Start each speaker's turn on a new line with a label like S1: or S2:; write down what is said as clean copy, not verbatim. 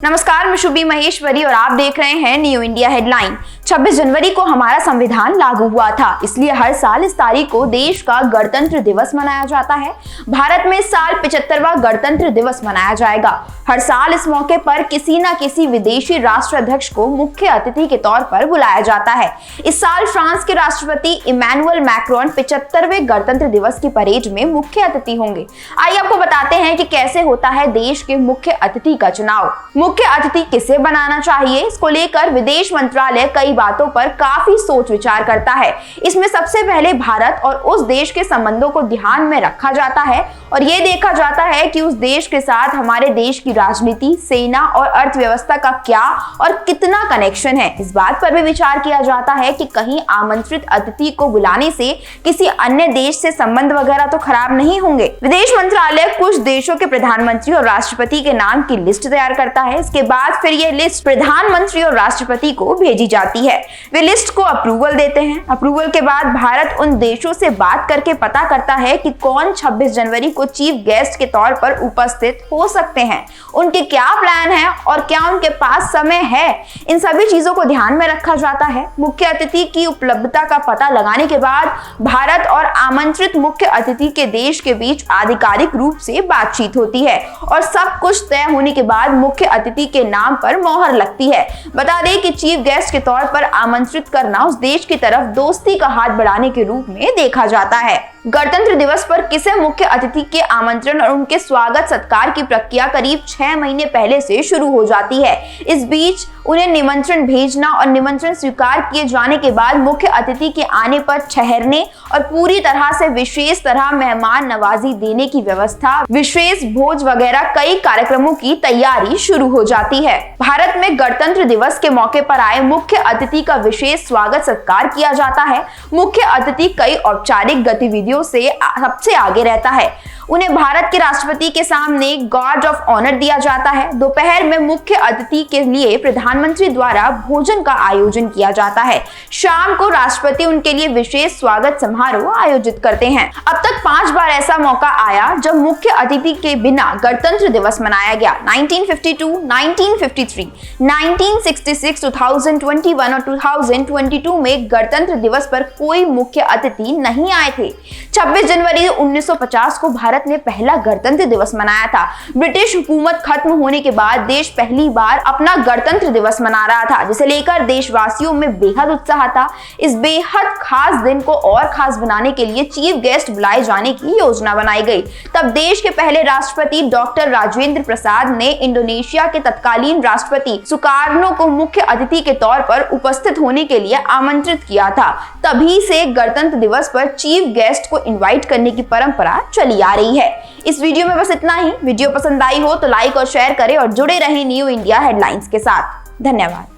S1: नमस्कार, मैं शुभी महेश्वरी और आप देख रहे हैं न्यू इंडिया हेडलाइन। 26 जनवरी को हमारा संविधान लागू हुआ था, इसलिए हर साल इस तारीख को देश का गणतंत्र दिवस मनाया जाता है। भारत में इस साल 75वां गणतंत्र दिवस मनाया जाएगा। हर साल इस मौके पर किसी न किसी विदेशी राष्ट्राध्यक्ष को मुख्य अतिथि के तौर पर बुलाया जाता है। इस साल फ्रांस के राष्ट्रपति इमैनुअल मैक्रोन 75वें गणतंत्र दिवस की परेड में मुख्य अतिथि होंगे। आइए आपको बताते हैं कि कैसे होता है देश के मुख्य अतिथि का चुनाव। मुख्य अतिथि किसे बनाना चाहिए, इसको लेकर विदेश मंत्रालय कई बातों पर काफी सोच विचार करता है। इसमें सबसे पहले भारत और उस देश के संबंधों को ध्यान में रखा जाता है और ये देखा जाता है कि उस देश के साथ हमारे देश की राजनीति, सेना और अर्थव्यवस्था का क्या और कितना कनेक्शन है। इस बात पर भी विचार किया जाता है कि कहीं आमंत्रित अतिथि को बुलाने से किसी अन्य देश से संबंध वगैरह तो खराब नहीं होंगे। विदेश मंत्रालय कुछ देशों के प्रधानमंत्री और राष्ट्रपति के नाम की लिस्ट तैयार करता है। इसके बाद फिर यह लिस्ट प्रधानमंत्री और राष्ट्रपति को भेजी जाती है। वे लिस्ट को अप्रूवल देते हैं। अप्रूवल के बाद भारत उन देशों से बात करके पता करता है कि कौन 26 जनवरी को चीफ गेस्ट के तौर पर उपस्थित हो सकते हैं, उनके क्या प्लान है और क्या उनके पास समय है। इन सभी चीजों को ध्यान में रखा जाता है। मुख्य अतिथि की उपलब्धता का पता लगाने के बाद भारत और आमंत्रित मुख्य अतिथि के देश के बीच आधिकारिक रूप से बातचीत होती है और सब कुछ तय होने के बाद मुख्य अतिथि के नाम पर मोहर लगती है। बता दें कि चीफ गेस्ट के तौर पर आमंत्रित करना उस देश की तरफ दोस्ती का हाथ बढ़ाने के रूप में देखा जाता है। गणतंत्र दिवस पर किसी मुख्य अतिथि के आमंत्रण और उनके स्वागत सत्कार की प्रक्रिया करीब 6 महीने पहले से शुरू हो जाती है। इस बीच उन्हें निमंत्रण भेजना और निमंत्रण स्वीकार किए जाने के बाद मुख्य अतिथि के आने पर ठहरने और पूरी तरह से विशेष तरह मेहमान नवाजी देने की व्यवस्था, विशेष भोज वगैरह कई कार्यक्रमों की तैयारी शुरू हो जाती है। भारत में गणतंत्र दिवस के मौके पर आए मुख्य अतिथि का विशेष स्वागत सत्कार किया जाता है। मुख्य अतिथि कई औपचारिक गतिविधियों से सबसे आगे रहता है। उन्हें भारत के राष्ट्रपति के सामने गार्ड ऑफ ऑनर दिया जाता है। दोपहर में मुख्य अतिथि के लिए प्रधानमंत्री द्वारा भोजन का आयोजन किया जाता है। शाम को राष्ट्रपति उनके लिए विशेष स्वागत समारोह आयोजित करते हैं। अब तक 5 बार ऐसा मौका आया जब मुख्य अतिथि के बिना गणतंत्र दिवस मनाया गया। 1952, 1953, 1966, 2021 और 2022 में गणतंत्र दिवस पर कोई मुख्य अतिथि नहीं आए थे। 26 जनवरी 1950 को भारत ने पहला गणतंत्र दिवस मनाया था। ब्रिटिश हुकूमत खत्म होने के बाद देश पहली बार अपना गणतंत्र दिवस मना रहा था, जिसे लेकर देशवासियों में बेहद उत्साह था। इस बेहद खास दिन को और खास बनाने के लिए चीफ गेस्ट बुलाए जाने की योजना बनाई गई। तब देश के पहले राष्ट्रपति डॉक्टर राजेंद्र प्रसाद ने इंडोनेशिया के तत्कालीन राष्ट्रपति सुकार्नो को मुख्य अतिथि के तौर पर उपस्थित होने के लिए आमंत्रित किया था। तभी से गणतंत्र दिवस पर चीफ गेस्ट को इनवाइट करने की परंपरा चली आ रही है। इस वीडियो में बस इतना ही। वीडियो पसंद आई हो तो लाइक और शेयर करें और जुड़े रहें न्यू इंडिया हेडलाइंस के साथ। धन्यवाद।